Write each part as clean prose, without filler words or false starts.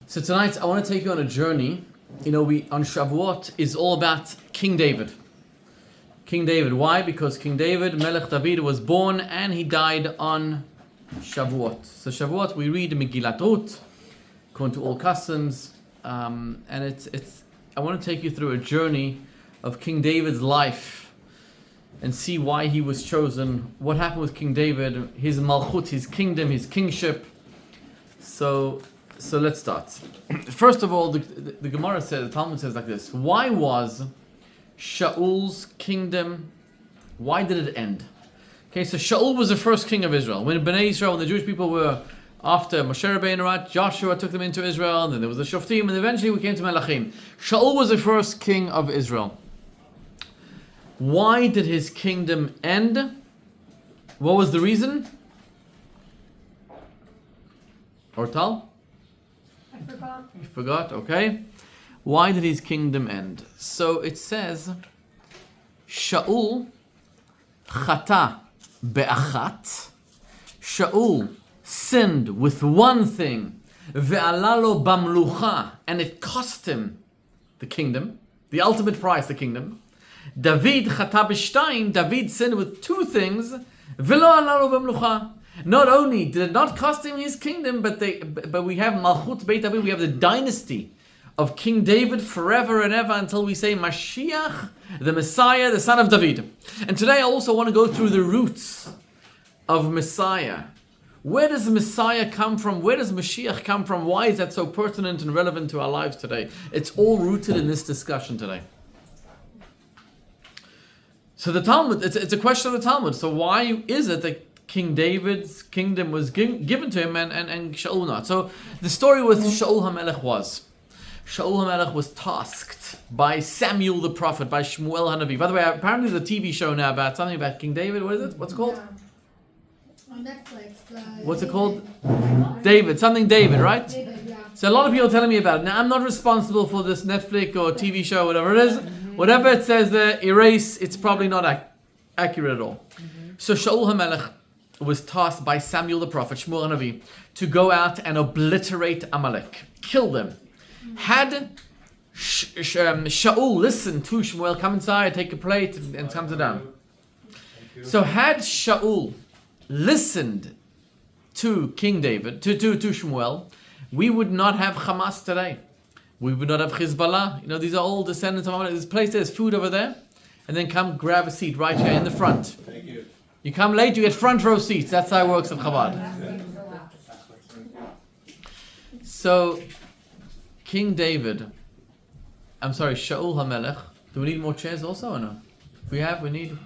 So tonight I want to take you on a journey. You know, on Shavuot is all about King David. King David. Why? Because King David, Melech David, was born and he died on Shavuot. So Shavuot, we read Megillat Ruth, according to all customs, and it's. I want to take you through a journey of King David's life and see why he was chosen, what happened with King David, his malchut, his kingdom, his kingship. So let's start. First of all, the Gemara says, the Talmud says like this: why was Shaul's kingdom, why did it end? Okay, so Shaul was the first king of Israel. When Bnei Israel, when the Jewish people were after Moshe Rabbeinu, Joshua took them into Israel, and then there was the Shoftim, and eventually we came to Melachim. Shaul was the first king of Israel. Why did his kingdom end? What was the reason? Ortal? I forgot. You forgot, okay. Why did his kingdom end? So it says, Shaul chata be'achat. Shaul sinned with one thing, ve'alalo bamlucha, and it cost him the kingdom, the ultimate price, the kingdom. David chata b'shtayin, David sinned with two things, ve'lo alalo bamlucha. Not only did it not cost him his kingdom, but we have Malchut Beit David, we have the dynasty of King David forever and ever until we say Mashiach, the Messiah, the son of David. And today I also want to go through the roots of Messiah. Where does Messiah come from? Where does Mashiach come from? Why is that so pertinent and relevant to our lives today? It's all rooted in this discussion today. So the Talmud, it's a question of the Talmud. So why is it that King David's kingdom was given to him and Shaul not? So the story with Shaul HaMelech was, Shaul HaMelech was tasked by Samuel the prophet, by Shmuel HaNavi. By the way, apparently there's a TV show now about something about King David. What is it? What's it called? Yeah. On Netflix. What's it called? David. Something David, right? David, yeah. So a lot of people are telling me about it. Now, I'm not responsible for this Netflix or TV show, whatever it is. Whatever it says there, erase, it's probably not accurate at all. So Shaul HaMelech was tasked by Samuel the prophet, Shmuel HaNavi, to go out and obliterate Amalek, kill them. Had Shaul listened to Shmuel, come inside, take a plate, and come sit down. So had Shaul listened to King David, to Shmuel, we would not have Hamas today. We would not have Hezbollah. You know, these are all descendants of Amalek. There's a place, there's food over there. And then come grab a seat right here in the front. Thank you. You come late, you get front row seats. That's how it works at Chabad. So, King David, Shaul HaMelech. Do we need more chairs also or no? If we have, we need.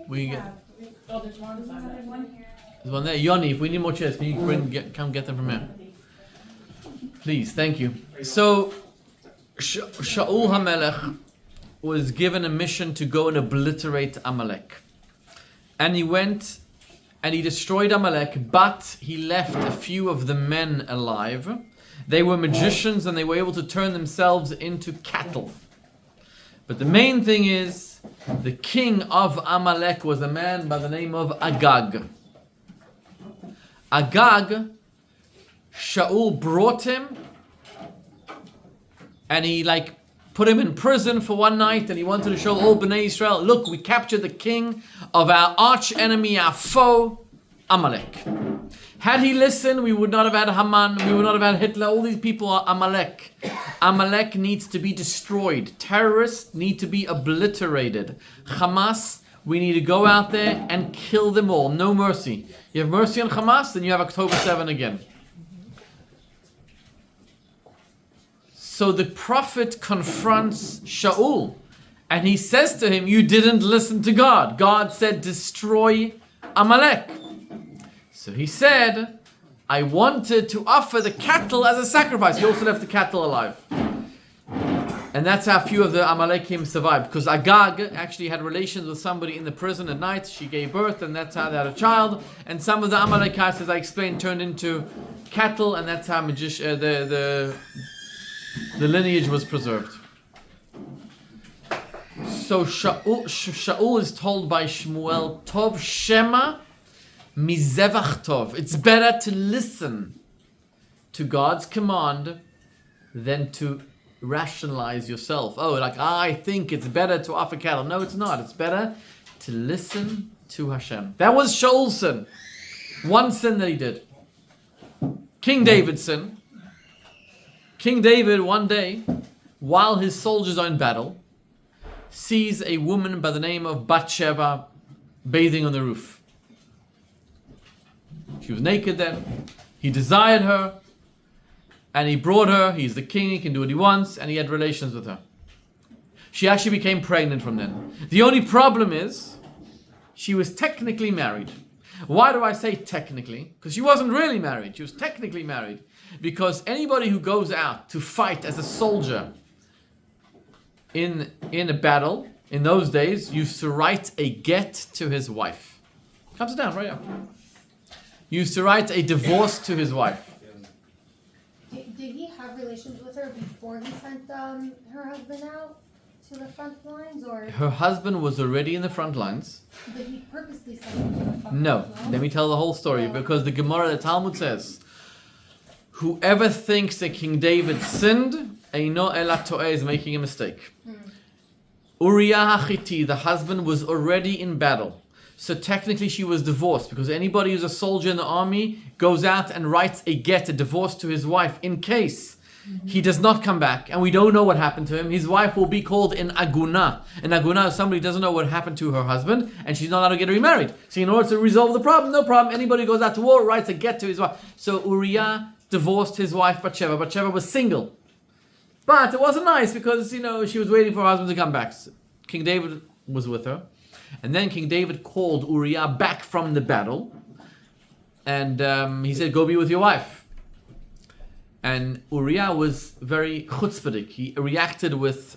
We get. Oh, there's one here. There's one there. Yoni, if we need more chairs, can you come get them from here? Please, thank you. So, Shaul HaMelech was given a mission to go and obliterate Amalek. And he went and he destroyed Amalek, but he left a few of the men alive. They were magicians and they were able to turn themselves into cattle. But the main thing is, the king of Amalek was a man by the name of Agag. Agag, Shaul brought him and he put him in prison for one night, and he wanted to show all Bnei Israel, look, we captured the king of our arch enemy, our foe, Amalek. Had he listened, we would not have had Haman, we would not have had Hitler. All these people are Amalek. Amalek needs to be destroyed. Terrorists need to be obliterated. Hamas, we need to go out there and kill them all. No mercy. You have mercy on Hamas, then you have October 7 again. So the prophet confronts Shaul and he says to him, you didn't listen to God. God said, destroy Amalek. So he said, I wanted to offer the cattle as a sacrifice. He also left the cattle alive. And that's how few of the Amalekim survived. Because Agag actually had relations with somebody in the prison at night. She gave birth and that's how they had a child. And some of the Amalekites, as I explained, turned into cattle. And that's how the lineage was preserved. So Shaul is told by Shmuel, Tov Shema Mizevach Tov. It's better to listen to God's command than to rationalize yourself. Oh, like, I think it's better to offer cattle. No, it's not. It's better to listen to Hashem. That was Shaul's sin. One sin that he did. King David's sin. King David, one day, while his soldiers are in battle, sees a woman by the name of Bathsheba bathing on the roof. She was naked then. He desired her, and he brought her. He's the king, he can do what he wants, and he had relations with her. She actually became pregnant from then. The only problem is, she was technically married. Why do I say technically? Because she wasn't really married. She was technically married. Because anybody who goes out to fight as a soldier in a battle, in those days, used to write a get to his wife. Comes down right now. Used to write a divorce to his wife. Did he have relations with her before he sent her husband out to the front lines, or? Her husband was already in the front lines. But he purposely sent him to the front No, lines, let me tell the whole story, because the Gemara, the Talmud says, whoever thinks that King David sinned, Eino ela to'eh, is making a mistake. Uriah HaChiti, the husband, was already in battle. So technically she was divorced, because anybody who's a soldier in the army goes out and writes a get, a divorce to his wife, in case he does not come back, and we don't know what happened to him. His wife will be called an aguna. An aguna is somebody who doesn't know what happened to her husband, and she's not allowed to get remarried. So in order to resolve the problem, no problem, anybody who goes out to war writes a get to his wife. So Uriah divorced his wife Bathsheba. Bathsheba was single. But it wasn't nice because, she was waiting for her husband to come back. So King David was with her. And then King David called Uriah back from the battle. And he said, go be with your wife. And Uriah was very chutzpahdik. He reacted with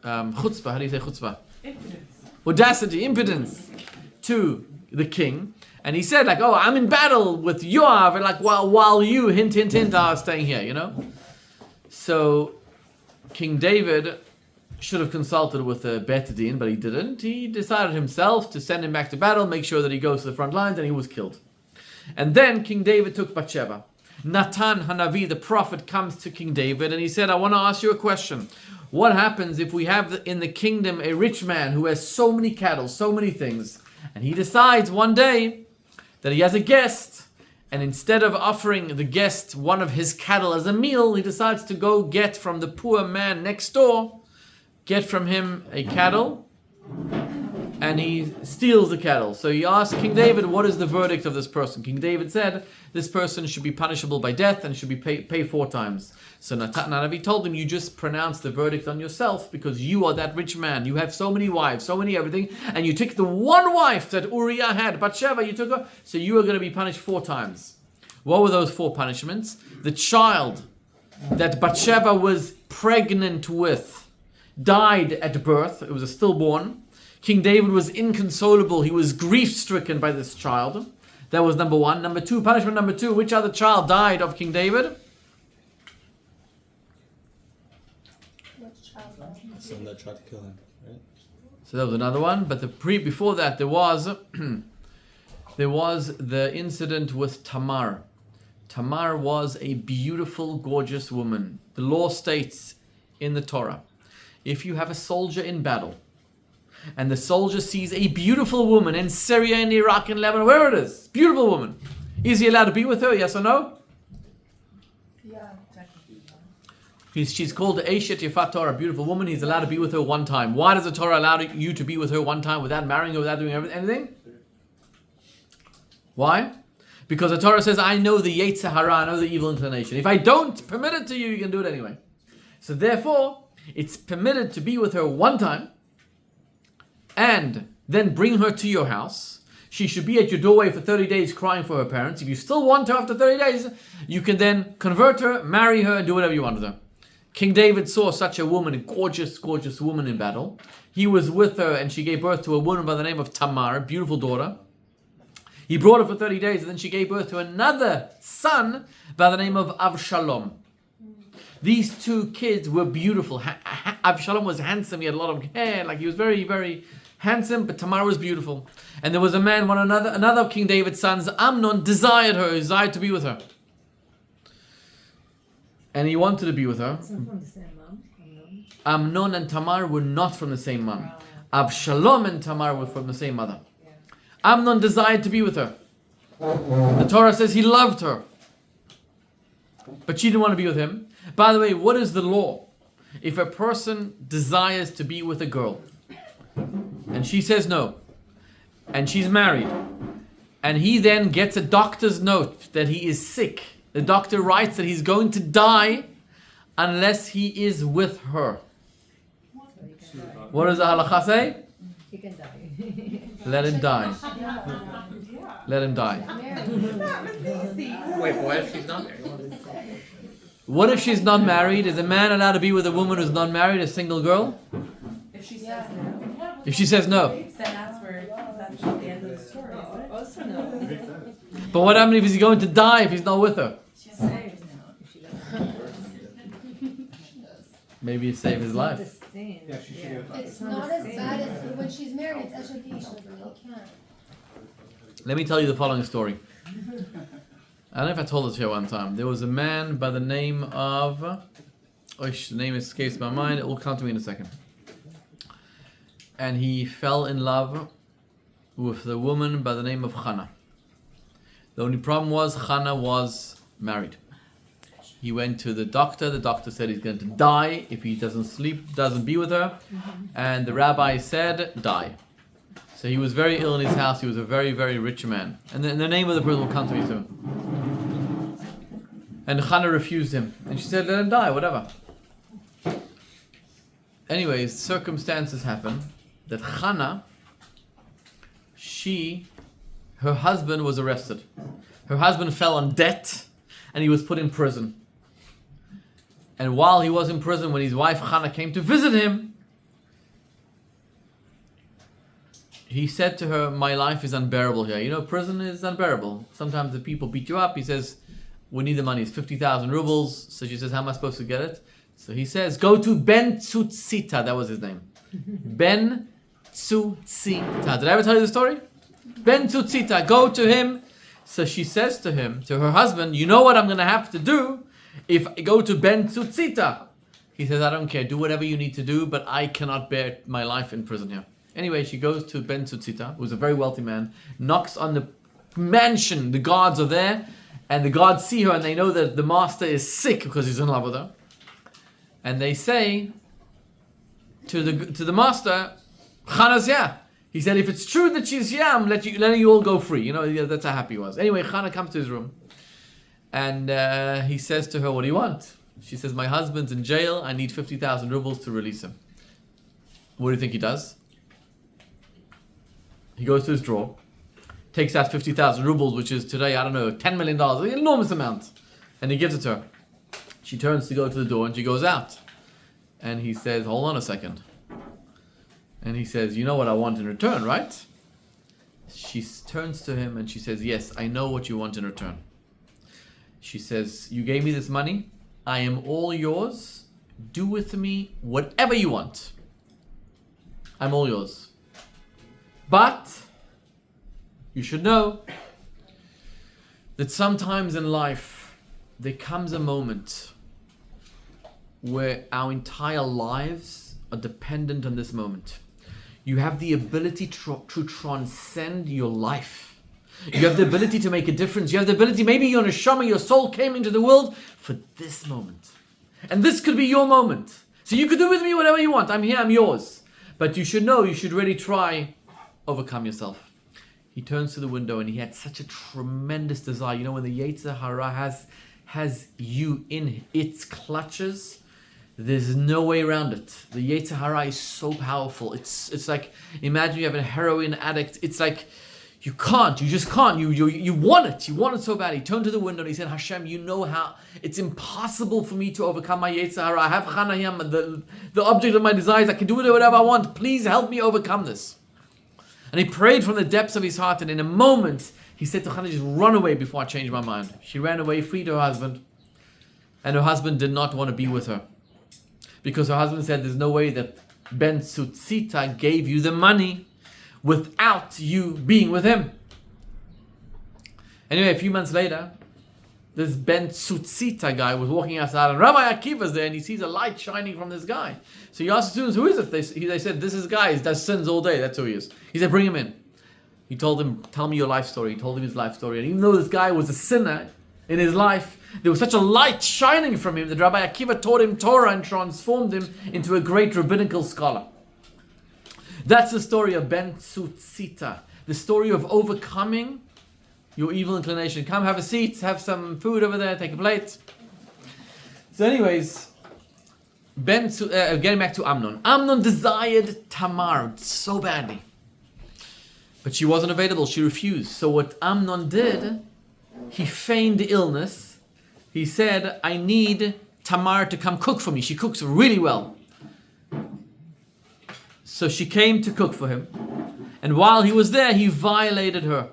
chutzpah. How do you say chutzpah? Impudence. Audacity, impudence to the king. And he said, I'm in battle with Yoav. And while you, hint, hint, hint, are staying here, So King David should have consulted with the Bet Din, but he didn't. He decided himself to send him back to battle, make sure that he goes to the front lines, and he was killed. And then King David took Bathsheba. Natan Hanavi, the prophet, comes to King David, and he said, I want to ask you a question. What happens if we have in the kingdom a rich man who has so many cattle, so many things, and he decides one day that he has a guest, and instead of offering the guest one of his cattle as a meal, he decides to go get from the poor man next door, get from him a cattle, and he steals the cattle. So he asked King David, what is the verdict of this person? King David said, this person should be punishable by death and should be pay 4 times. So Nanavi told him, you just pronounced the verdict on yourself because you are that rich man. You have so many wives, so many everything, and you took the one wife that Uriah had, Bathsheba, you took her, so you are going to be punished 4 times. What were those 4 punishments? The child that Bathsheba was pregnant with died at birth. It was a stillborn. King David was inconsolable. He was grief-stricken by this child. That was number 1. Number 2, punishment number 2. Which other child died of King David? Which child was he? Someone that tried to kill him, right? So that was another one. But before that, there was the incident with Tamar. Tamar was a beautiful, gorgeous woman. The law states in the Torah, if you have a soldier in battle, and the soldier sees a beautiful woman in Syria, in Iraq, in Lebanon, wherever it is, beautiful woman, is he allowed to be with her, yes or no? Yeah. She's called Eshet Yefat Torah, a beautiful woman. He's allowed to be with her 1 time. Why does the Torah allow you to be with her 1 time without marrying her, without doing anything? Why? Because the Torah says, I know the Yetzer Hara, I know the evil inclination. If I don't permit it to you, you can do it anyway. So therefore, it's permitted to be with her 1 time, and then bring her to your house. She should be at your doorway for 30 days crying for her parents. If you still want her after 30 days, you can then convert her, marry her, and do whatever you want with her. King David saw such a woman, a gorgeous, gorgeous woman in battle. He was with her, and she gave birth to a woman by the name of Tamar, a beautiful daughter. He brought her for 30 days, and then she gave birth to another son by the name of Avshalom. These 2 kids were beautiful. Avshalom was handsome. He had a lot of hair. He was very, very handsome, but Tamar was beautiful. And there was a man, another of King David's sons, Amnon, desired her, desired to be with her. and he wanted to be with her. It's not from the same mom. Amnon and Tamar were not from the same mom. Avshalom and Tamar were from the same mother. Amnon desired to be with her. The Torah says he loved her, but she didn't want to be with him. By the way, what is the law? If a person desires to be with a girl, and she says no, and she's married, and he then gets a doctor's note that he is sick, the doctor writes that he's going to die unless he is with her. What does the halakha say? He can die. Let him die. Let him die. Wait, what if she's not married? What if she's not married? Is a man allowed to be with a woman who's not married, a single girl? If she says no, If she says no. then that's the end of the story, isn't it? Also no. But what happens if he's going to die if he's not with her? She's saved now. If she doesn't. Maybe it saved his life. It's not the same. Yeah, she should get fired. It's not as bad as when she's married, it's Eshet Ish, you can't. Let me tell you the following story. I don't know if I told this here one time. There was a man by the name of... the name escapes my mind. It will come to me in a second. And he fell in love with a woman by the name of Chana. The only problem was Chana was married. He went to the doctor. The doctor said he's going to die if he doesn't be with her. And the rabbi said, die. So he was very ill in his house. He was a very, very rich man. And the name of the person will come to me soon. And Chana refused him. And she said, let him die, whatever. Anyways, circumstances happen that Chana, her husband was arrested. Her husband fell on debt and he was put in prison. And while he was in prison, when his wife Chana came to visit him, he said to her, my life is unbearable here. You know, prison is unbearable. Sometimes the people beat you up. He says, we need the money. It's 50,000 rubles. So she says, how am I supposed to get it? So he says, go to Ben Tzutzita. That was his name. Ben Tzutzita. Did I ever tell you the story? Ben Tzutzita. Go to him. So she says to him, to her husband, you know what I'm going to have to do if I go to Ben Tzutzita? He says, I don't care. Do whatever you need to do, but I cannot bear my life in prison here. Anyway, she goes to Ben Tzutzita, who's a very wealthy man, knocks on the mansion. The guards are there, and the guards see her, and they know that the master is sick because he's in love with her. And they say to the master, Chana's here. He said, if it's true that she's here, I'm letting you all go free. You know, that's how happy he was. Anyway, Chana comes to his room, and he says to her, what do you want? She says, my husband's in jail. I need 50,000 rubles to release him. What do you think he does? He goes to his drawer, takes out 50,000 rubles, which is today, I don't know, $10 million, an enormous amount. And he gives it to her. She turns to go to the door and she goes out. And he says, hold on a second. And he says, you know what I want in return, right? She turns to him and she says, yes, I know what you want in return. She says, you gave me this money. I am all yours. Do with me whatever you want. I'm all yours. But you should know that sometimes in life there comes a moment where our entire lives are dependent on this moment. You have the ability to transcend your life. You have the ability to make a difference. You have the ability, maybe your neshama, your soul came into the world for this moment. And this could be your moment. So you could do with me whatever you want. I'm here, I'm yours. But you should know, you should really try overcome yourself. He turns to the window and he had such a tremendous desire. You know, when the Yetzer Hara has you in its clutches, there's no way around it. The Yetzer Hara is so powerful. It's like, imagine you have a heroin addict. It's like, you just can't. You want it. You want it so bad. He turned to the window and he said, Hashem, you know how it's impossible for me to overcome my Yetzer Hara. I have Chana here, the object of my desires. I can do whatever I want. Please help me overcome this. And he prayed from the depths of his heart, and in a moment, he said to Chana, just run away before I change my mind. She ran away, freed her husband, and her husband did not want to be with her. Because her husband said, there's no way that Ben Tzutzita gave you the money without you being with him. Anyway, a few months later, this Ben Tzutzita guy was walking outside, and Rabbi Akiva's there, and he sees a light shining from this guy. So he asked the students, who is it? They said, this is a guy, he does sins all day, that's who he is. He said, bring him in. He told him, tell me your life story. He told him his life story. And even though this guy was a sinner in his life, there was such a light shining from him that Rabbi Akiva taught him Torah and transformed him into a great rabbinical scholar. That's the story of Ben Tzutzita. The story of overcoming your evil inclination. Come, have a seat, have some food over there, take a plate. So anyways, getting back to Amnon. Amnon desired Tamar so badly. But she wasn't available, she refused. So what Amnon did, he feigned illness. He said, I need Tamar to come cook for me. She cooks really well. So she came to cook for him. And while he was there, he violated her.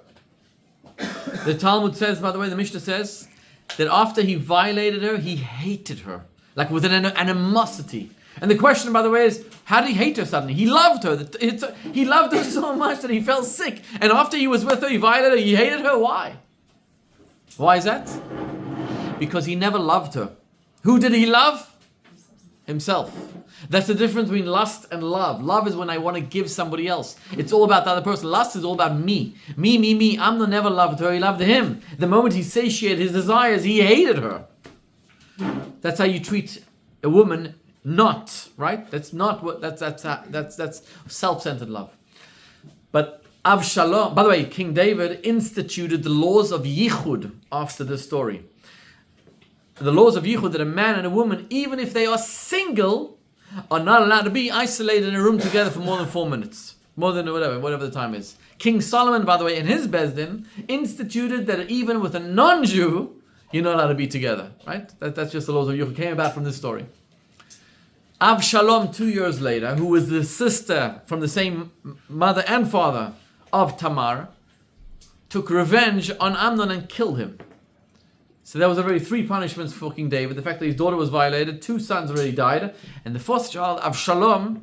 The Talmud says, by the way, the Mishnah says, that after he violated her, he hated her. Like with an animosity. And the question, by the way, is, how did he hate her suddenly? He loved her. He loved her so much that he felt sick. And after he was with her, he violated her, he hated her. Why? Why is that? Because he never loved her. Who did he love? Himself. That's the difference between lust and love. Love is when I want to give somebody else. It's all about the other person. Lust is all about me. Me. Amnon never loved her. He loved him. The moment he satiated his desires, he hated her. That's how you treat a woman. Not right. That's not what. That's self-centered love. But Avshalom. By the way, King David instituted the laws of Yichud after this story. The laws of Yichud that a man and a woman, even if they are single, are not allowed to be isolated in a room together for more than 4 minutes, more than whatever the time is. King Solomon, by the way, in his Bezdin, instituted that even with a non-Jew, you're not allowed to be together. Right. That's just the laws of Yichud. Came about from this story. Avshalom, 2 years later, who was the sister from the same mother and father of Tamar, took revenge on Amnon and killed him. So there was already 3 punishments for King David. The fact that his daughter was violated, 2 sons already died, and the 4th child, Avshalom,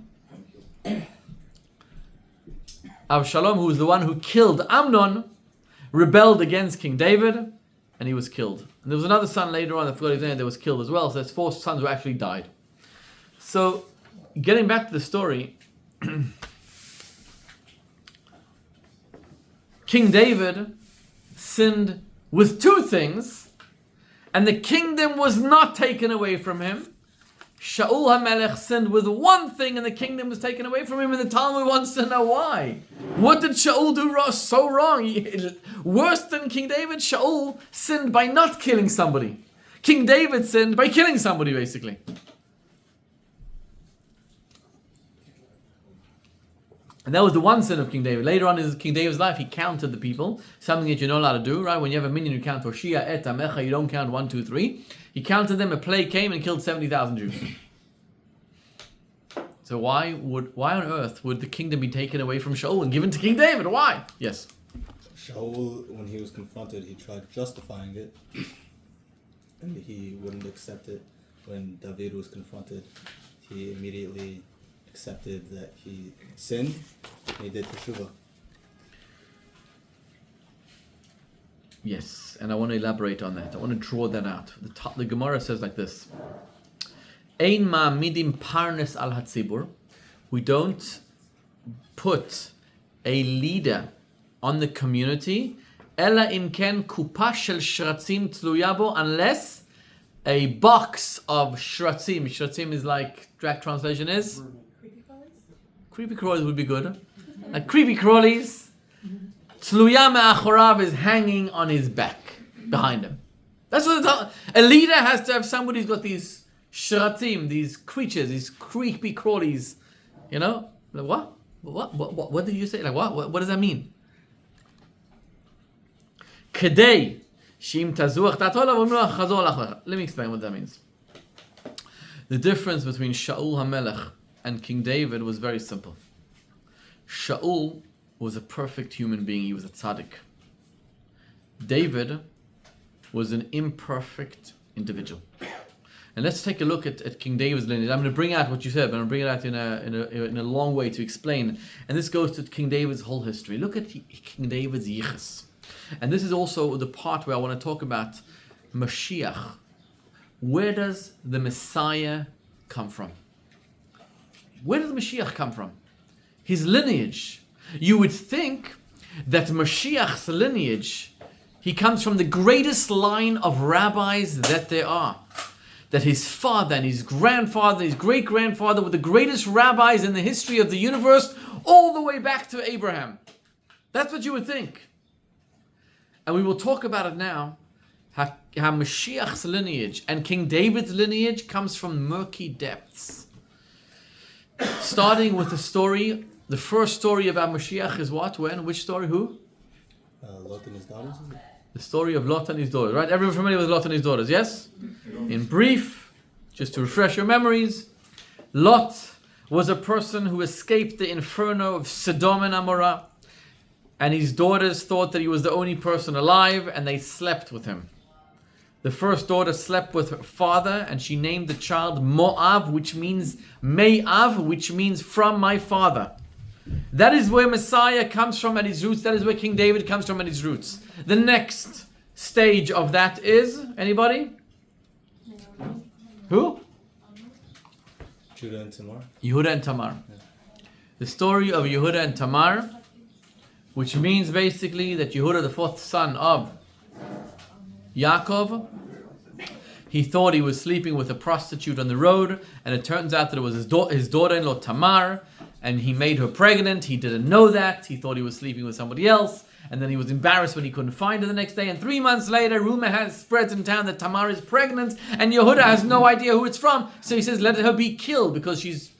who was the one who killed Amnon, rebelled against King David, and he was killed. And there was another son later on, I forgot his name, that was killed as well. So there's 4 sons who actually died. So, getting back to the story, King David sinned with 2 things, and the kingdom was not taken away from him. Shaul HaMelech sinned with 1 thing, and the kingdom was taken away from him, and the Talmud wants to know why. What did Shaul do so wrong? Worse than King David, Shaul sinned by not killing somebody. King David sinned by killing somebody, basically. And that was the one sin of King David. Later on in King David's life, he counted the people, something that you're not allowed to do, right? When you have a minion, you count Hoshea, Et, Amecha, you don't count 1, 2, 3. He counted them, a plague came and killed 70,000 Jews. So why on earth would the kingdom be taken away from Shaul and given to King David? Why? Yes. Shaul, when he was confronted, he tried justifying it, and he wouldn't accept it. When David was confronted, he immediately accepted that he sinned, and he did teshuvah. Yes, and I want to elaborate on that. I want to draw that out. The Gemara says like this: Ein ma'amidim parnes al hatzibur. We don't put a leader on the community, ela imken kupa shel shratzim tluya bo, unless a box of shratzim. Shratzim is like, direct translation is? Creepy crawlies would be good. Like creepy crawlies. Tluya me'achorav is hanging on his back, behind him. That's what a leader has to have. Somebody who's got these shratzim, these creatures, these creepy crawlies. You know? Like, what did you say? Like what does that mean? Kedei shim tazuach tatol. Let me explain what that means. The difference between Shaul HaMelech and King David was very simple. Shaul was a perfect human being. He was a tzaddik. David was an imperfect individual. And let's take a look at King David's lineage. I'm going to bring out what you said, but I'm going to bring it out in a long way to explain. And this goes to King David's whole history. Look at King David's yichus. And this is also the part where I want to talk about Mashiach. Where does the Messiah come from? Where does the Mashiach come from? His lineage. You would think that Mashiach's lineage, he comes from the greatest line of rabbis that there are. That his father and his grandfather, his great-grandfather were the greatest rabbis in the history of the universe, all the way back to Abraham. That's what you would think. And we will talk about it now, how Mashiach's lineage and King David's lineage comes from murky depths. Starting with the story, the first story about Mashiach is what? When? Which story? Who? Lot and his daughters. The story of Lot and his daughters, right? Everyone familiar with Lot and his daughters, yes? In brief, just to refresh your memories, Lot was a person who escaped the inferno of Sodom and Amorah, and his daughters thought that he was the only person alive, and they slept with him. The first daughter slept with her father, and she named the child Moab, which means Me'av, which means from my father. That is where Messiah comes from at his roots. That is where King David comes from at his roots. The next stage of that is, anybody? Who? Judah and Tamar. Yehuda and Tamar. The story of Yehuda and Tamar, which means basically that Yehuda, the fourth son of Yaakov, he thought he was sleeping with a prostitute on the road, and it turns out that it was his daughter-in-law Tamar, and he made her pregnant. He didn't know that. He thought he was sleeping with somebody else, and then he was embarrassed when he couldn't find her the next day. And 3 months later, rumor has spread in town that Tamar is pregnant, and Yehuda has no idea who it's from. So he says, let her be killed because she's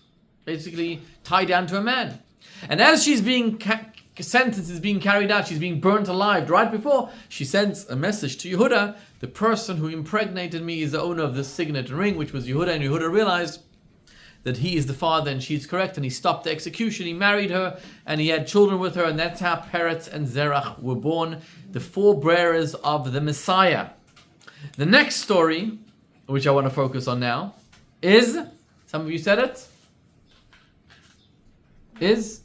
basically tied down to a man. And as she's being sentence is being carried out, she's being burnt alive. Right before, she sends a message to Yehuda. The person who impregnated me is the owner of this signet ring, which was Yehuda, and Yehuda realized that he is the father and she's correct, and he stopped the execution. He married her and he had children with her, and that's how Peretz and Zerach were born, the forebearers of the Messiah. The next story, which I want to focus on now, is, some of you said it, is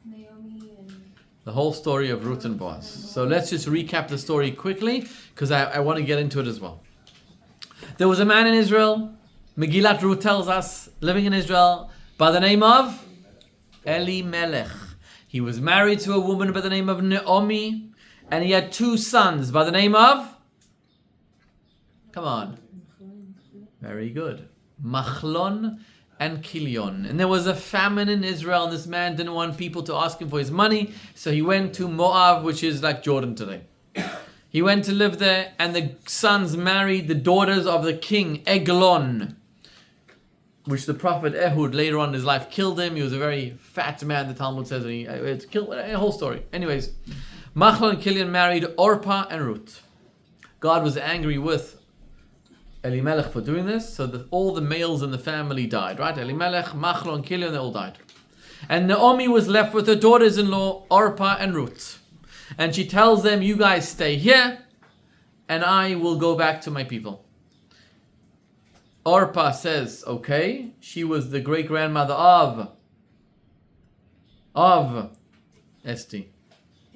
Naomi and the whole story of Ruth and Boaz. So let's just recap the story quickly, because I want to get into it as well. There was a man in Israel, Megillat Ruth tells us, living in Israel, by the name of Elimelech. He was married to a woman by the name of Naomi, and he had 2 sons by the name of, come on, very good, Machlon and Kilion. And there was a famine in Israel, and this man didn't want people to ask him for his money, so he went to Moab, which is like Jordan today. He went to live there, and the sons married the daughters of the king, Eglon, which the prophet Ehud later on in his life killed him. He was a very fat man, the Talmud says, and he killed a whole story. Anyways, Machlon and Kilion married Orpah and Ruth. God was angry with Elimelech for doing this, so that all the males in the family died, right? Elimelech, Machlon, Kilion, they all died. And Naomi was left with her daughters-in-law, Orpah and Ruth. And she tells them, you guys stay here, and I will go back to my people. Orpah says, okay. She was the great-grandmother of Esti.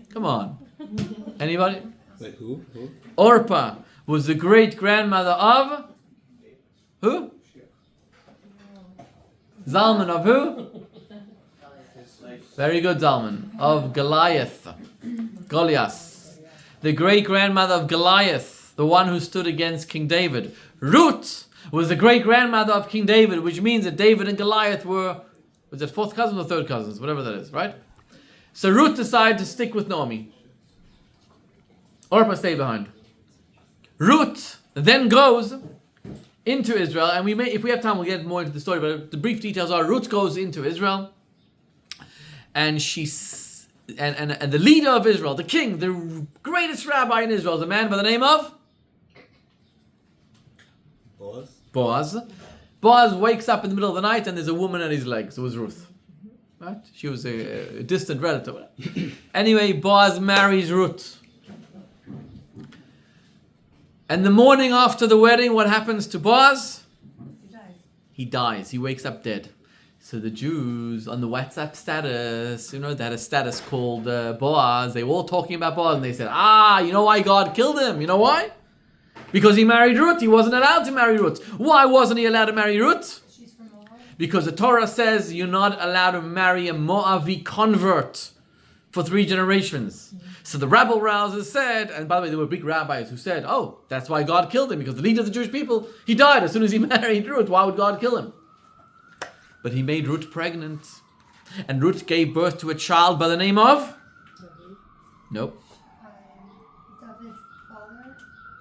Come on. Anybody? Wait, who? Orpah was the great-grandmother of who? Zalman of who? Very good, Zalman. Of Goliath. The great-grandmother of Goliath, the one who stood against King David. Ruth was the great-grandmother of King David, which means that David and Goliath were, was it 4th cousins or 3rd cousins? Whatever that is, right? So Ruth decided to stick with Naomi. Orpah stayed behind. Ruth then goes into Israel, and if we have time, we'll get more into the story, but the brief details are, Ruth goes into Israel, and and the leader of Israel, the king, the greatest rabbi in Israel, is a man by the name of Boaz. Boaz wakes up in the middle of the night, and there's a woman on his legs. It was Ruth. Right? She was a distant relative. Anyway, Boaz marries Ruth. And the morning after the wedding, what happens to Boaz? He dies. He wakes up dead. So the Jews on the WhatsApp status, they had a status called Boaz. They were all talking about Boaz, and they said, you know why God killed him? You know why? Because he married Ruth. He wasn't allowed to marry Ruth. Why wasn't he allowed to marry Ruth? She's from Moab. Because the Torah says you're not allowed to marry a Moavi convert for 3 generations. So the rabble rousers said, and by the way, there were big rabbis who said, oh, that's why God killed him, because the leader of the Jewish people, he died as soon as he married Ruth. Why would God kill him? But he made Ruth pregnant. And Ruth gave birth to a child by the name of? Nope. David's father.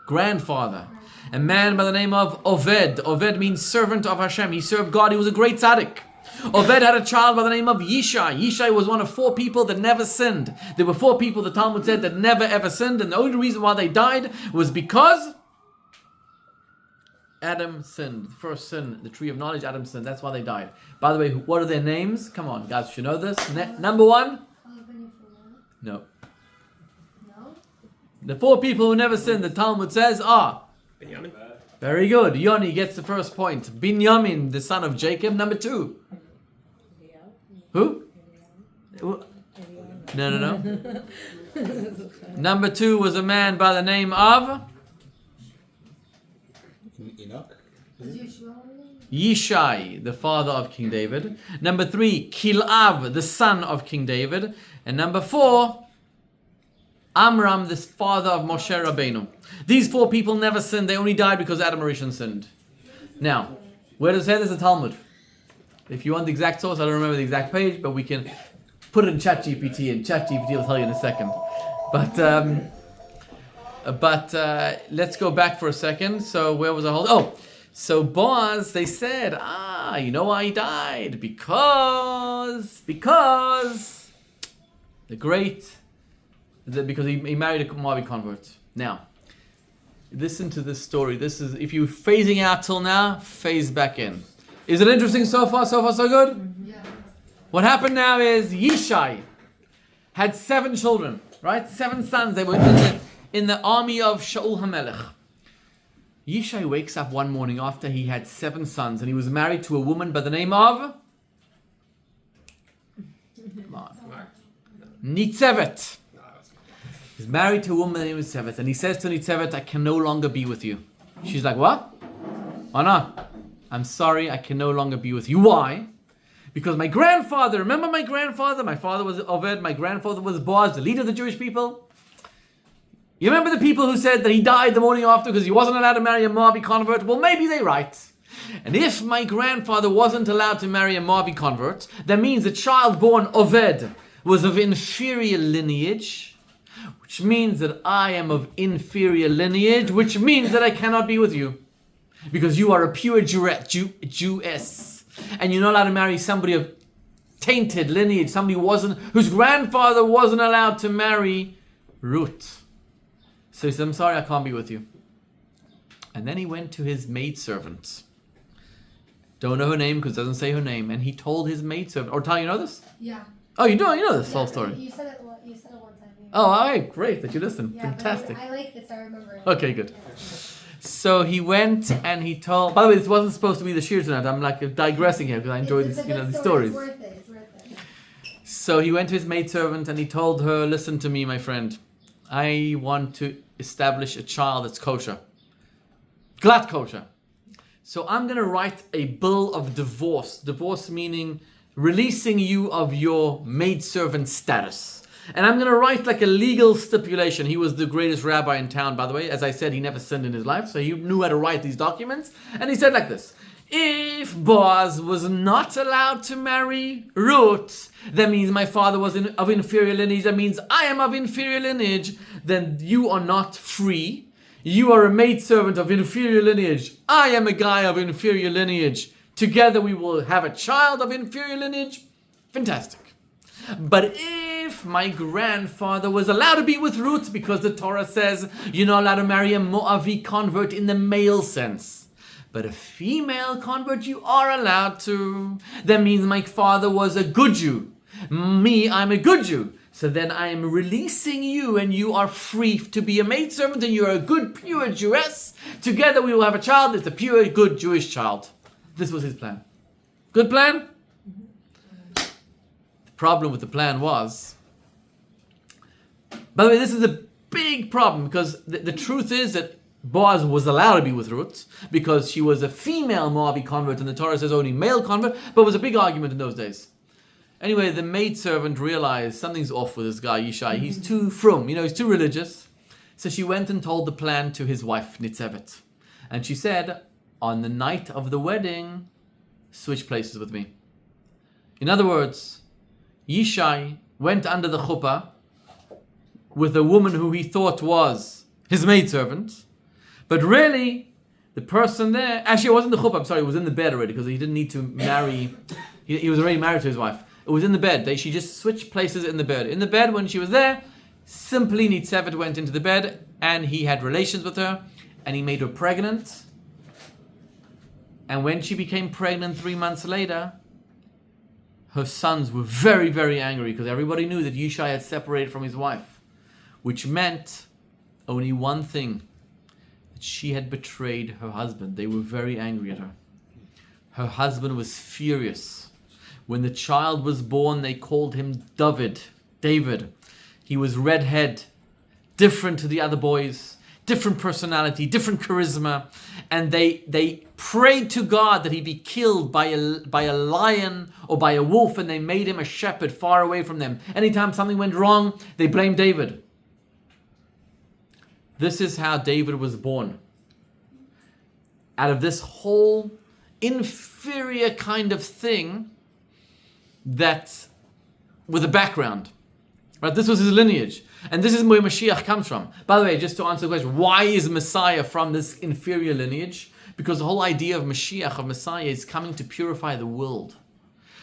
Grandfather. A man by the name of Oved. Oved means servant of Hashem. He served God. He was a great tzaddik. Oved had a child by the name of Yishai. Yishai was one of 4 people that never sinned. There were 4 people, the Talmud said, that never ever sinned. And the only reason why they died was because Adam sinned. The first sin, the tree of knowledge, Adam sinned. That's why they died. By the way, what are their names? Come on, guys, you should know this. Number 1? No. No? The 4 people who never sinned, the Talmud says, are Binyamin. very good. Yoni gets the first point. Binyamin, the son of Jacob. Number 2. Who? No. Number 2 was a man by the name of Enoch? Yishai, the father of King David. Number 3, Kilav, the son of King David. And number 4, Amram, the father of Moshe Rabbeinu. These 4 people never sinned. They only died because Adam Rishon sinned. Now, where does it say there's a Talmud? If you want the exact source, I don't remember the exact page, but we can put it in ChatGPT, and ChatGPT will tell you in a second. But let's go back for a second. So where was I holding? Oh, so Boaz, they said, you know why he died? Because because he married a Moabite convert. Now, listen to this story. This is, if you're phasing out till now, phase back in. Is it interesting so far? So far, so good? Yeah. What happened now is Yishai had 7 children, right? 7 sons. They were in the army of Shaul HaMelech. Yishai wakes up one morning after he had 7 sons, and he was married to a woman by the name of Nitzevet. He's married to a woman by the name of Nitzevet, and he says to Nitzevet, I can no longer be with you. She's like, what? Why not? I'm sorry, I can no longer be with you. Why? Because my grandfather, remember my grandfather? My father was Oved, my grandfather was Boaz, the leader of the Jewish people. You remember the people who said that he died the morning after because he wasn't allowed to marry a Moabite convert? Well, maybe they're right. And if my grandfather wasn't allowed to marry a Moabite convert, that means the child born Oved was of inferior lineage, which means that I am of inferior lineage, which means that I cannot be with you. Because you are a pure Jewess. And you're not allowed to marry somebody of tainted lineage, somebody whose grandfather wasn't allowed to marry Ruth. So he said, I'm sorry, I can't be with you. And then he went to his maidservant. Don't know her name because it doesn't say her name. And he told his maidservant, or Tal, you know this? Yeah. Oh, you know this whole story. You said it one time. Yeah. Oh, all right, great that you listened. Yeah, Fantastic. I like this, I remember it. Okay, good. Yeah. So he went and he told. By the way, this wasn't supposed to be the shir tonight. I'm like digressing here because I enjoy It's a good the story. stories. It's worth it. So he went to his maidservant and he told her, "Listen to me, my friend. I want to establish a child that's kosher, glatt kosher. So I'm going to write a bill of divorce. Divorce meaning releasing you of your maidservant status." And I'm going to write like a legal stipulation. He was the greatest rabbi in town, by the way. As I said, he never sinned in his life, so he knew how to write these documents. And he said like this: if Boaz was not allowed to marry Ruth, that means my father was of inferior lineage, that means I am of inferior lineage, then you are not free. You are a maidservant of inferior lineage. I am a guy of inferior lineage. Together we will have a child of inferior lineage. Fantastic. But if my grandfather was allowed to be with Ruth, because the Torah says you're not allowed to marry a Moavi convert in the male sense, but a female convert you are allowed to, that means my father was a good Jew. Me, I'm a good Jew. So then I am releasing you and you are free to be a maidservant and you are a good, pure Jewess. Together we will have a child. It's a pure, good Jewish child. This was his plan. Good plan? Problem with the plan was, by the way, this is a big problem because the truth is that Boaz was allowed to be with Ruth because she was a female Moabite convert, and the Torah says only male convert, but it was a big argument in those days. Anyway, the maidservant realized something's off with this guy, Yishai. He's too frum, he's too religious. So she went and told the plan to his wife, Nitzevet. And she said, on the night of the wedding, switch places with me. In other words, Yishai went under the chuppah with a woman who he thought was his maidservant, but really, the person there, actually it wasn't the chuppah, I'm sorry, it was in the bed already, because he didn't need to marry, he was already married to his wife. It was in the bed. She just switched places in the bed. In the bed, when she was there, simply Nitzevet went into the bed, and he had relations with her, and he made her pregnant. And when she became pregnant 3 months later, her sons were very, very angry, because everybody knew that Yishai had separated from his wife, which meant only one thing, that she had betrayed her husband. They were very angry at her. Her husband was furious. When the child was born, they called him David. He was redhead, different to the other boys, different personality, different charisma, and they prayed to God that he be killed by a lion or by a wolf, and they made him a shepherd far away from them. Anytime something went wrong, they blamed David. This is how David was born. Out of this whole inferior kind of thing, that with a background, right? This was his lineage, and this is where Mashiach comes from. By the way, just to answer the question, why is Messiah from this inferior lineage? Because the whole idea of Mashiach, of Messiah, is coming to purify the world.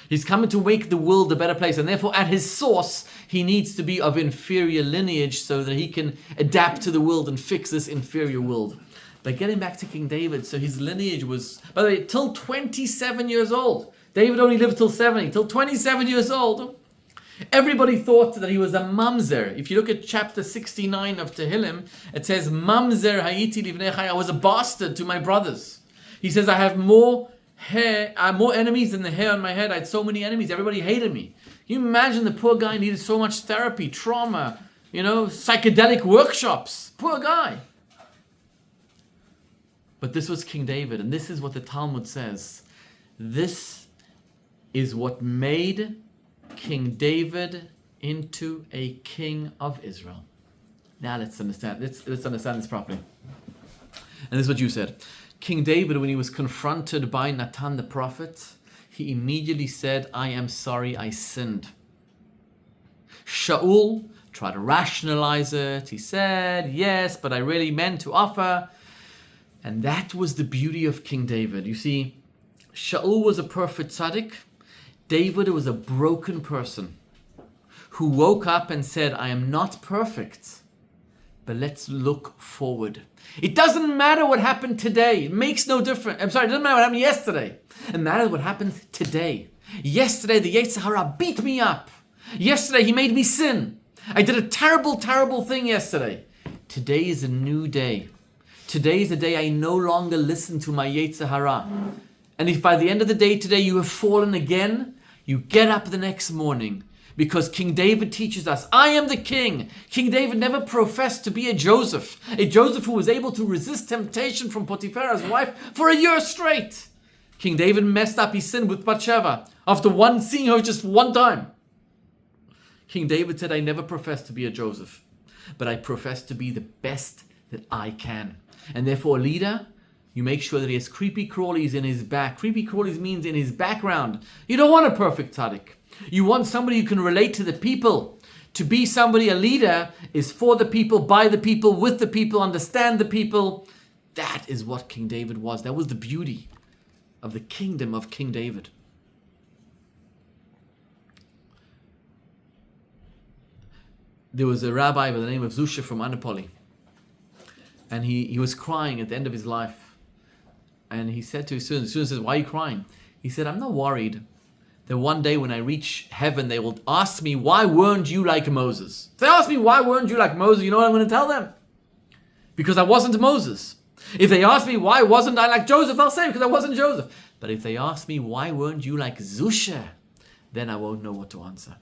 He's coming to make the world a better place, and therefore at his source, he needs to be of inferior lineage so that he can adapt to the world and fix this inferior world. But getting back to King David, so his lineage was, by the way, till 27 years old. David only lived till 70, till 27 years old. Everybody thought that he was a mamzer. If you look at chapter 69 of Tehillim, it says, Mamzer hayiti livnei chai, I was a bastard to my brothers. He says, I have more hair, more enemies than the hair on my head. I had so many enemies, everybody hated me. Can you imagine the poor guy needed so much therapy, trauma, psychedelic workshops. Poor guy. But this was King David, and this is what the Talmud says. This is what made King David into a king of Israel. Now let's understand. Let's understand this properly. And this is what you said. King David, when he was confronted by Nathan the prophet, he immediately said, I am sorry, I sinned. Shaul tried to rationalize it. He said, yes, but I really meant to offer. And that was the beauty of King David. You see, Shaul was a perfect tzaddik. David was a broken person who woke up and said, I am not perfect, but let's look forward. It doesn't matter what happened today. It makes no difference. It doesn't matter what happened yesterday. It matters what happens today. Yesterday, the Yetzer Hara beat me up. Yesterday, he made me sin. I did a terrible, terrible thing yesterday. Today is a new day. Today is the day I no longer listen to my Yetzer Hara. And if by the end of the day today you have fallen again, you get up the next morning, because King David teaches us, I am the king. King David never professed to be a Joseph who was able to resist temptation from Potiphar's wife for a year straight. King David messed up, he sinned with Bathsheba after seeing her just one time. King David said, I never professed to be a Joseph, but I profess to be the best that I can. And therefore a leader, you make sure that he has creepy crawlies in his back. Creepy crawlies means in his background. You don't want a perfect tzaddik. You want somebody who can relate to the people. To be somebody, a leader, is for the people, by the people, with the people, understand the people. That is what King David was. That was the beauty of the kingdom of King David. There was a rabbi by the name of Zusha from Annapolis. And he was crying at the end of his life. And he said to his students, the student says, why are you crying? He said, I'm not worried that one day when I reach heaven, they will ask me, why weren't you like Moses? If they ask me, why weren't you like Moses? You know what I'm going to tell them? Because I wasn't Moses. If they ask me, why wasn't I like Joseph? I'll say, because I wasn't Joseph. But if they ask me, why weren't you like Zusha? Then I won't know what to answer.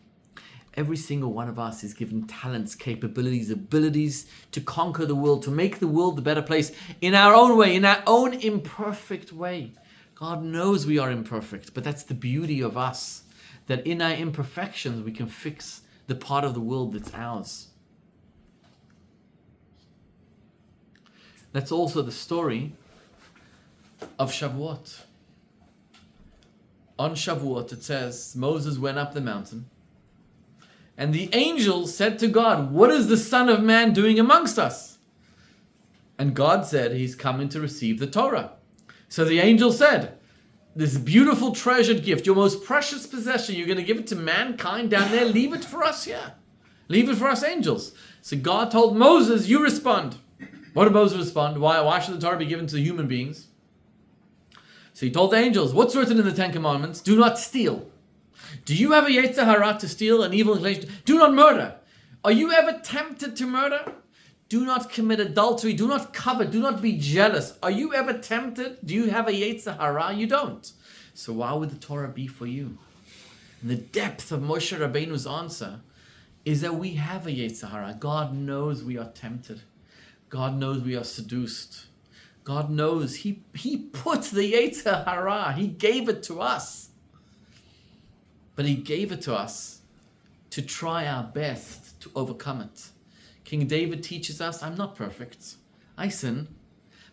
Every single one of us is given talents, capabilities, abilities to conquer the world, to make the world a better place in our own way, in our own imperfect way. God knows we are imperfect, but that's the beauty of us, that in our imperfections we can fix the part of the world that's ours. That's also the story of Shavuot. On Shavuot it says, Moses went up the mountain, and the angel said to God, "What is the Son of Man doing amongst us?" And God said, "He's coming to receive the Torah." So the angel said, "This beautiful treasured gift, your most precious possession, you're going to give it to mankind down there? Leave it for us here. Leave it for us angels." So God told Moses, "You respond." What did Moses respond? Why should the Torah be given to human beings? So he told the angels, "What's written in the Ten Commandments? Do not steal. Do you have a yetzer hara to steal, an evil inclination? Do not murder. Are you ever tempted to murder? Do not commit adultery. Do not covet. Do not be jealous. Are you ever tempted? Do you have a yetzer hara? You don't. So why would the Torah be for you?" And the depth of Moshe Rabbeinu's answer is that we have a yetzer hara. God knows we are tempted. God knows we are seduced. God knows He put the yetzer hara. He gave it to us. But He gave it to us to try our best to overcome it. King David teaches us, I'm not perfect. I sin.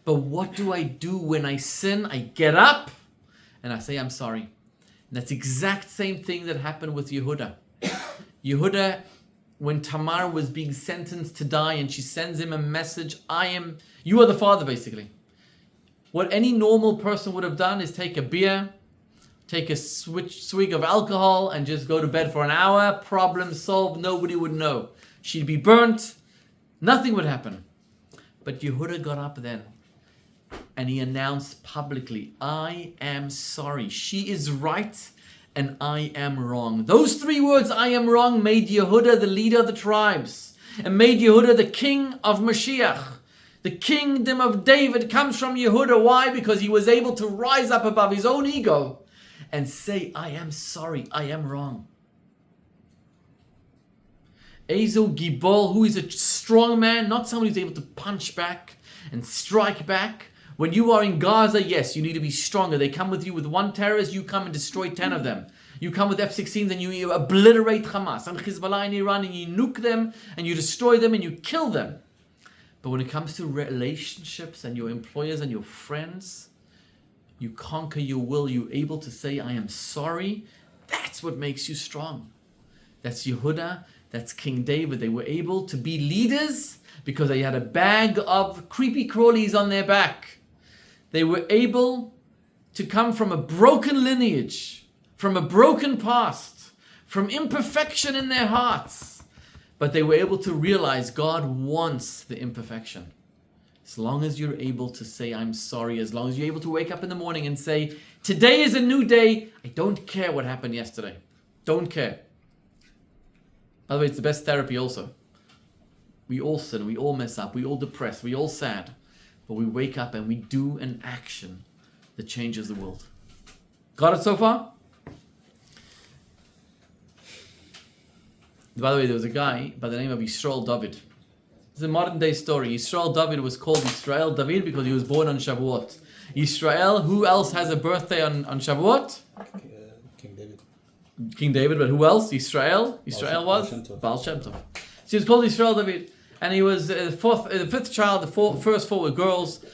But what do I do when I sin? I get up and I say, I'm sorry. And that's the exact same thing that happened with Yehuda. Yehuda, when Tamar was being sentenced to die and she sends him a message, you are the father, basically. What any normal person would have done is take a beer, take a swig of alcohol and just go to bed for an hour. Problem solved. Nobody would know. She'd be burnt. Nothing would happen. But Yehuda got up then and he announced publicly, I am sorry. She is right and I am wrong. Those 3 words, I am wrong, made Yehuda the leader of the tribes and made Yehuda the king of Mashiach. The kingdom of David comes from Yehuda. Why? Because he was able to rise up above his own ego and say, I am sorry, I am wrong. Ezel Gibol, who is a strong man, not someone who's able to punch back and strike back. When you are in Gaza, yes, you need to be stronger. They come with you with 1 terrorist, you come and destroy 10 of them. You come with F-16s and you obliterate Hamas and Hezbollah in Iran, and you nuke them and you destroy them and you kill them. But when it comes to relationships and your employers and your friends, you conquer your will. You're able to say, I am sorry. That's what makes you strong. That's Yehuda. That's King David. They were able to be leaders because they had a bag of creepy crawlies on their back. They were able to come from a broken lineage, from a broken past, from imperfection in their hearts. But they were able to realize God wants the imperfection. As long as you're able to say, I'm sorry, as long as you're able to wake up in the morning and say, today is a new day. I don't care what happened yesterday. Don't care. By the way, it's the best therapy also. We all sin, we all mess up, we all depressed, we all sad. But we wake up and we do an action that changes the world. Got it so far? By the way, there was a guy by the name of Yisrael David. It's a modern day story. Yisrael David was called Yisrael David because he was born on Shavuot. Yisrael, who else has a birthday on Shavuot? King David. King David, but who else? Yisrael was Baal Shem Tov. So he was called Yisrael David. And he was the 5th child, the first 4 were girls.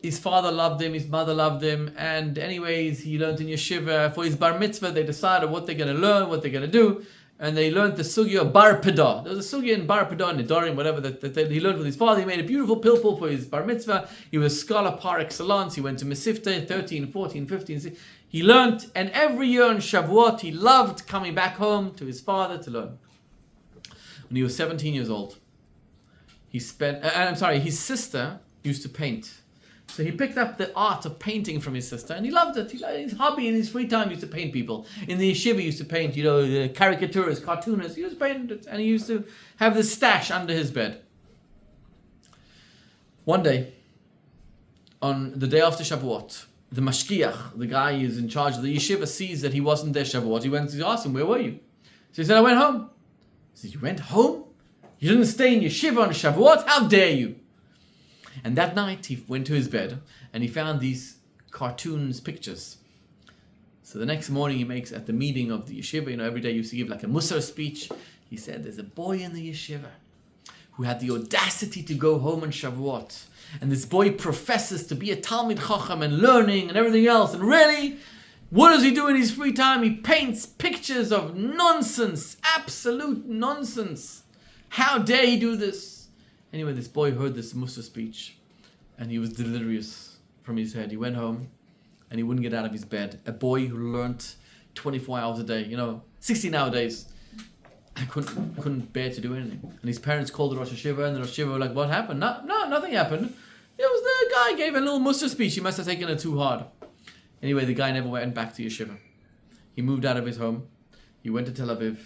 His father loved him, his mother loved him. And anyways, he learned in yeshiva. For his bar mitzvah, they decided what they're going to learn, what they're going to do. And they learned the sugya of bar pedah. There was a sugya in bar pedah, Nidarim, whatever, that he learned with his father. He made a beautiful pilpul for his bar mitzvah. He was a scholar par excellence. He went to Mesivta, 13, 14, 15, 16. He learned, and every year on Shavuot, he loved coming back home to his father to learn. When he was 17 years old, his sister used to paint. So he picked up the art of painting from his sister, and he loved it. His hobby in his free time used to paint people. In the yeshiva, he used to paint, caricaturists, cartoonists. He was painting it, and he used to have the stash under his bed. One day, on the day after Shavuot, the mashkiach, the guy who's in charge of the yeshiva, sees that he wasn't there Shavuot. He went to ask him, where were you? So he said, I went home. He said, you went home? You didn't stay in yeshiva on Shavuot? How dare you? And that night he went to his bed and he found these cartoons, pictures. So the next morning he makes, at the meeting of the yeshiva, every day you used to give like a Musar speech. He said, there's a boy in the yeshiva who had the audacity to go home on Shavuot. And this boy professes to be a Talmid Chacham and learning and everything else. And really, what does he do in his free time? He paints pictures of nonsense, absolute nonsense. How dare he do this? Anyway, this boy heard this Musar speech and he was delirious from his head. He went home and he wouldn't get out of his bed. A boy who learnt 24 hours a day, 60 nowadays. I couldn't bear to do anything. And his parents called the Rosh Hashiva, and the Rosh Hashiva were like, what happened? No, nothing happened. It was the guy gave a little Musar speech. He must have taken it too hard. Anyway, the guy never went back to yeshiva. He moved out of his home. He went to Tel Aviv,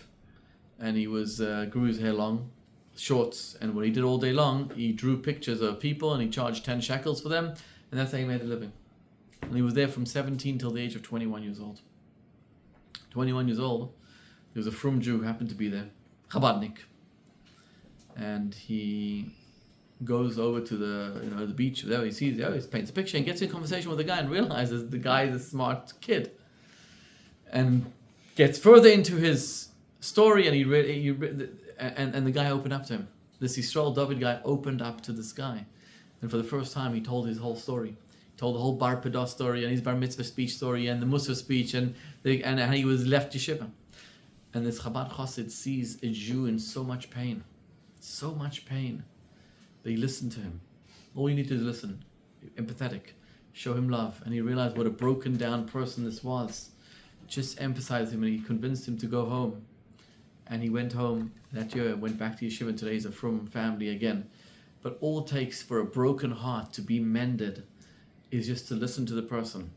and he grew his hair long, shorts, and what he did all day long, he drew pictures of people, and he charged 10 shekels for them, and that's how he made a living. And he was there from 17 till the age of 21 years old. 21 years old, there was a frum Jew who happened to be there, Chabadnik, and he goes over to the beach there. He sees, he paints a picture and gets in conversation with the guy and realizes the guy is a smart kid, and gets further into his story. And and the guy opened up to him. This Yisrael David guy opened up to this guy, and for the first time he told his whole story. He told the whole Bar Pedah story and his Bar Mitzvah speech story and the Musar speech and how he was left yeshiva. And this Chabad Chassid sees a Jew in so much pain, that he listened to him. All you need to do is listen, empathetic, show him love. And he realized what a broken down person this was. Just emphasize him, and he convinced him to go home. And he went home that year, went back to yeshiva, and today he's a frum family again. But all it takes for a broken heart to be mended is just to listen to the person.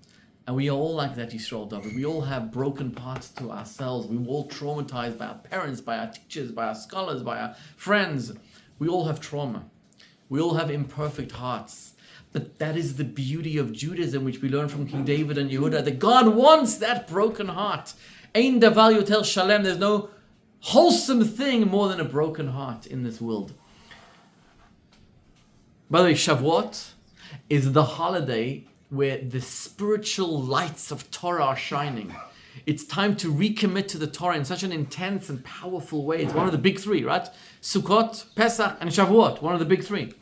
And we are all like that, Yisrael David. We all have broken parts to ourselves. We were all traumatized by our parents, by our teachers, by our scholars, by our friends. We all have trauma. We all have imperfect hearts. But that is the beauty of Judaism, which we learn from King David and Yehuda, that God wants that broken heart. Ein davar yoter shalem. There's no wholesome thing more than a broken heart in this world. By the way, Shavuot is the holiday where the spiritual lights of Torah are shining. It's time to recommit to the Torah in such an intense and powerful way. It's one of the big three, right? Sukkot, Pesach, and Shavuot, one of the big three.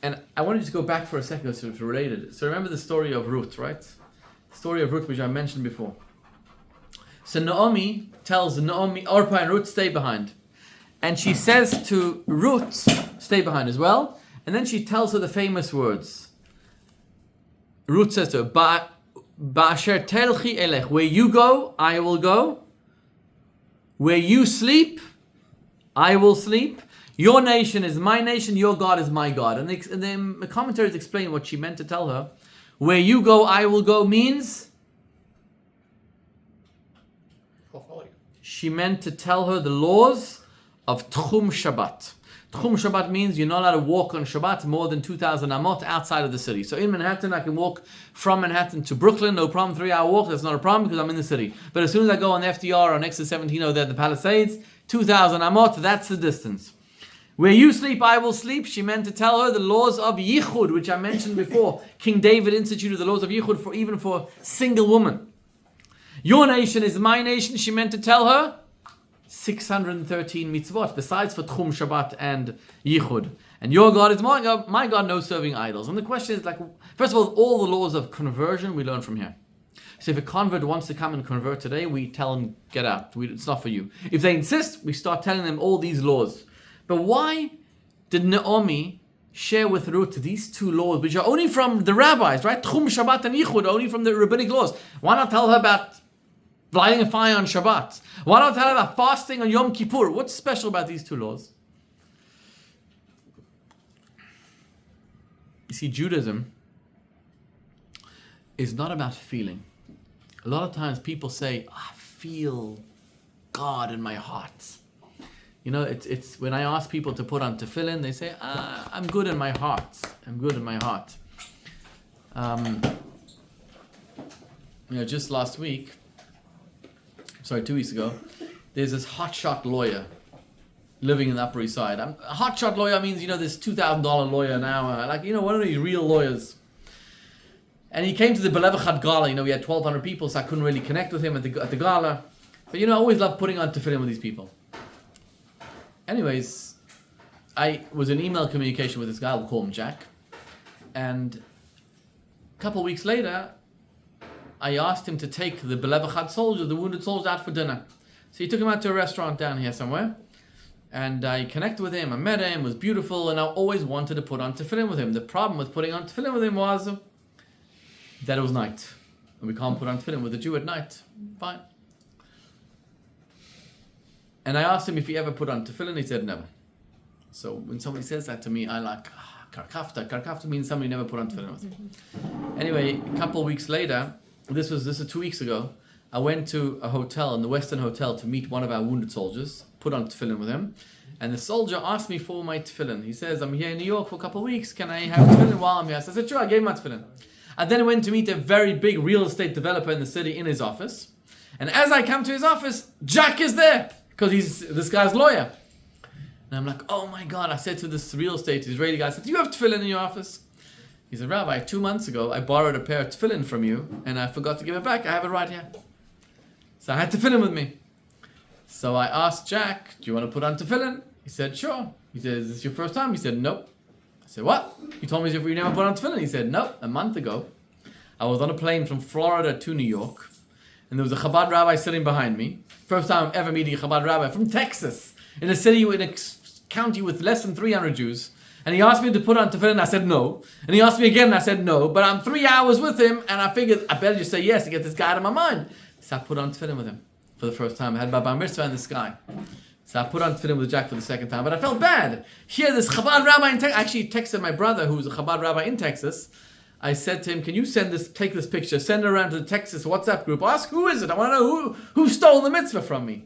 And I wanted to go back for a second so it's related. So remember the story of Ruth, right? The story of Ruth, which I mentioned before. So Naomi tells Orpah and Ruth, stay behind. And she says to Ruth, stay behind as well. And then she tells her the famous words. Ruth says to her, Ba'asher telchi elech, where you go, I will go. Where you sleep, I will sleep. Your nation is my nation, your God is my God. And the commentaries explain what she meant to tell her. Where you go, I will go means she meant to tell her the laws of Tchum Shabbat. Tchum Shabbat means you're not allowed to walk on Shabbat more than 2,000 amot outside of the city. So in Manhattan, I can walk from Manhattan to Brooklyn, no problem, 3-hour walk, that's not a problem because I'm in the city. But as soon as I go on the FDR or next to 17 over there, the Palisades, 2,000 amot, that's the distance. Where you sleep, I will sleep. She meant to tell her the laws of Yichud, which I mentioned before. King David instituted the laws of Yichud even for single women. Your nation is my nation. She meant to tell her 613 mitzvot, besides for Tchum Shabbat and Yichud. And your God is my God, no serving idols. And the question is, first of all the laws of conversion we learn from here. So if a convert wants to come and convert today, we tell them, get out. It's not for you. If they insist, we start telling them all these laws. But why did Naomi share with Ruth these two laws, which are only from the rabbis, right? Tchum Shabbat and Yichud, only from the rabbinic laws. Why not tell her about lighting a fire on Shabbat? Why not tell her about fasting on Yom Kippur? What's special about these two laws? You see, Judaism is not about feeling. A lot of times people say, I feel God in my heart. It's when I ask people to put on tefillin, they say, I'm good in my heart. I'm good in my heart. just last week, 2 weeks ago, there's this hotshot lawyer living in the Upper East Side. A hotshot lawyer means, this $2,000 lawyer now, one of these real lawyers. And he came to the Belevachad Gala. We had 1,200 people, so I couldn't really connect with him at the gala. But I always love putting on tefillin with these people. Anyways, I was in email communication with this guy, we'll call him Jack. And a couple of weeks later, I asked him to take the Belevachad soldier, the wounded soldier, out for dinner. So he took him out to a restaurant down here somewhere. And I connected with him, I met him, it was beautiful, and I always wanted to put on tefillin with him. The problem with putting on tefillin with him was that it was night. And we can't put on tefillin with a Jew at night. Fine. And I asked him if he ever put on tefillin, he said never. So when somebody says that to me, I like, karkafta. Karkafta means somebody never put on tefillin with him. Anyway, a couple of weeks later, this is 2 weeks ago, I went to a hotel, in the Western Hotel, to meet one of our wounded soldiers, put on tefillin with him. And the soldier asked me for my tefillin. He says, I'm here in New York for a couple of weeks, can I have tefillin while I'm here? So I said, sure, I gave him my tefillin. And then I went to meet a very big real estate developer in the city in his office. And as I come to his office, Jack is there, because he's this guy's lawyer. And I'm like, oh my God. I said to this real estate Israeli guy, I said, do you have tefillin in your office? He said, Rabbi, 2 months ago, I borrowed a pair of tefillin from you, and I forgot to give it back. I have it right here. So I had tefillin with me. So I asked Jack, do you want to put on tefillin? He said, sure. He said, is this your first time? He said, nope. I said, what? You told me you never put on tefillin. He said, nope. A month ago, I was on a plane from Florida to New York, and there was a Chabad rabbi sitting behind me. First time I'm ever meeting a Chabad rabbi from Texas, in a city, in a county with less than 300 Jews. And he asked me to put on tefillin, and I said no. And he asked me again, and I said no. But I'm 3 hours with him, and I figured I better just say yes to get this guy out of my mind. So I put on tefillin with him for the first time. I had my bar mitzvah in the sky. So I put on tefillin with Jack for the second time. But I felt bad. Here, this Chabad rabbi in Texas, I actually texted my brother, who's a Chabad rabbi in Texas. I said to him, can you take this picture, send it around to the Texas WhatsApp group, ask who is it? I want to know who stole the mitzvah from me.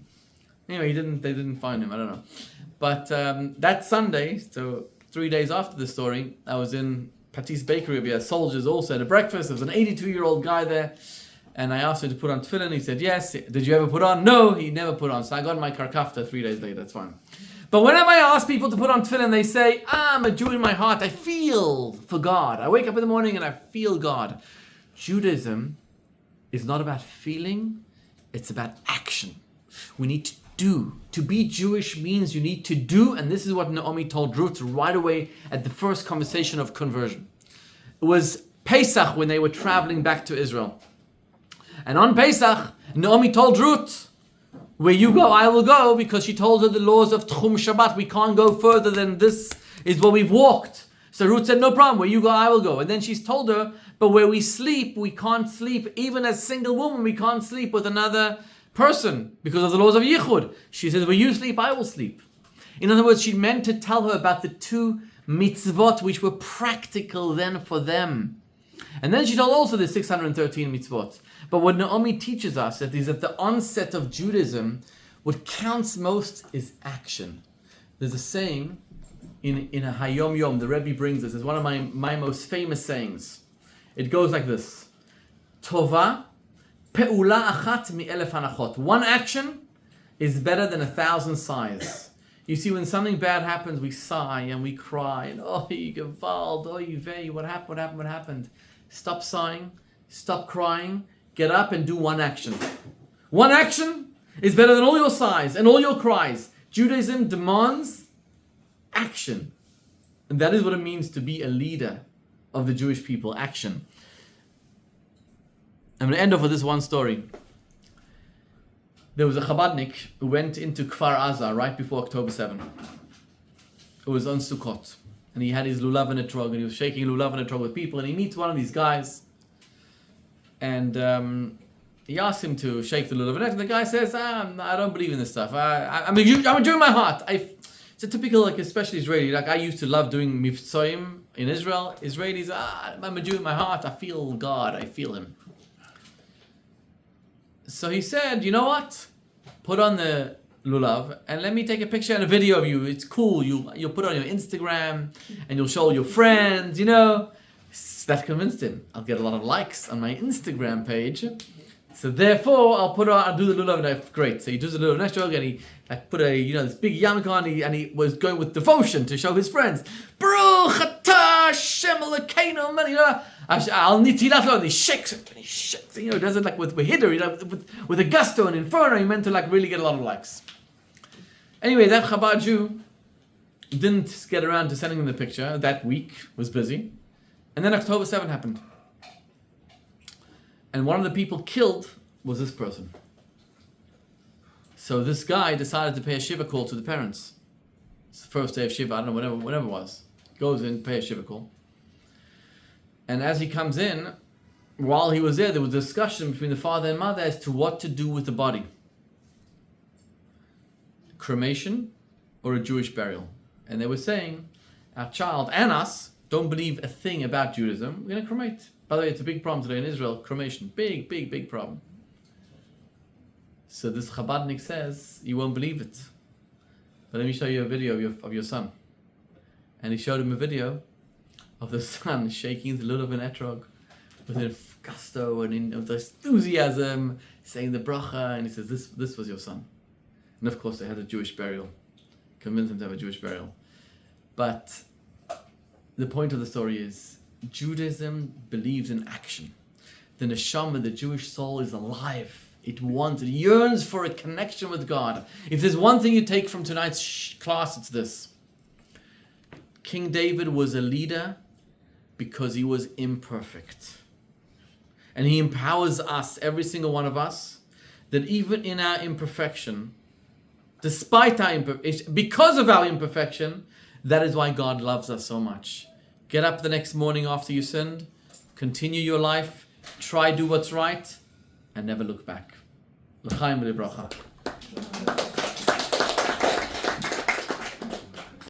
Anyway, they didn't find him, I don't know. But that Sunday, so 3 days after the story, I was in Patisse Bakery. We had soldiers also at a breakfast. There was an 82-year-old guy there. And I asked him to put on tefillin. He said, yes. Did you ever put on? No, he never put on. So I got my karkafta 3 days later. That's fine. But whenever I ask people to put on tefillin, they say, I'm a Jew in my heart. I feel for God. I wake up in the morning and I feel God. Judaism is not about feeling. It's about action. We need to do. To be Jewish means you need to do. And this is what Naomi told Ruth right away at the first conversation of conversion. It was Pesach when they were traveling back to Israel. And on Pesach, Naomi told Ruth, where you go, I will go, because she told her the laws of Tchum Shabbat. We can't go further than this is what we've walked. So Ruth said, no problem, where you go, I will go. And then she's told her, but where we sleep, we can't sleep. Even as single woman, we can't sleep with another person because of the laws of Yichud. She says, where you sleep, I will sleep. In other words, she meant to tell her about the 2 mitzvot which were practical then for them. And then she told also the 613 mitzvot. But what Naomi teaches us is at the onset of Judaism, what counts most is action. There's a saying in a Hayom Yom, the Rebbe brings this. It's one of my most famous sayings. It goes like this. Tova pe'ula achat mi'elef hanachot. One action is better than 1,000 sighs. You see, when something bad happens, we sigh and we cry. And, oh, you gewalt, oh, you vey, what happened? Stop sighing, stop crying, get up and do one action. One action is better than all your sighs and all your cries. Judaism demands action. And that is what it means to be a leader of the Jewish people, action. I'm going to end off with this one story. There was a Chabadnik who went into Kfar Aza right before October 7. It was on Sukkot. And he had his lulav and etrog, and he was shaking lulav and etrog with people, and he meets one of these guys, and he asks him to shake the lulav and etrog, and the guy says, I don't believe in this stuff. I'm a Jew in my heart. It's a typical, especially Israeli, I used to love doing mivtzoim in Israel. Israelis, I'm a Jew in my heart. I feel God. I feel Him. So he said, you know what? Put on the lulav and let me take a picture and a video of you. It's cool. You'll put it on your Instagram and you'll show your friends, So that convinced him. I'll get a lot of likes on my Instagram page. So therefore, I'll do the lulav knife. Great. So he does the lulav knife and he put this big yarmulke on, and he was going with devotion to show his friends. Baruch atah Hashem Elokeinu, Al nitilat lo, and he shakes it, does it like with hiddur, with a gusto and inferno. He meant to really get a lot of likes. Anyway, that Chabad Jew didn't get around to sending him the picture. That week was busy, and then October 7 happened. And one of the people killed was this person. So this guy decided to pay a Shiva call to the parents. It's the first day of Shiva, I don't know, whatever it was. Goes in, pay a Shiva call. And as he comes in, while he was there was a discussion between the father and mother as to what to do with the body. Cremation or a Jewish burial. And they were saying, our child and us don't believe a thing about Judaism, we're going to cremate. By the way, it's a big problem today in Israel, cremation. Big problem. So this Chabadnik says, you won't believe it, but let me show you a video of your son. And he showed him a video of the son shaking the lulav and etrog with gusto and with enthusiasm, saying the bracha, and he says, this was your son. And of course they had a Jewish burial. Convinced him to have a Jewish burial. But the point of the story is, Judaism believes in action. The neshama, the Jewish soul, is alive. It yearns for a connection with God. If there's one thing you take from tonight's class, it's this. King David was a leader because he was imperfect. And he empowers us, every single one of us, that even in our imperfection, despite our imperfection, because of our imperfection, that is why God loves us so much. Get up the next morning after you sinned, continue your life, try do what's right, and never look back. L'chaim v'lebracha.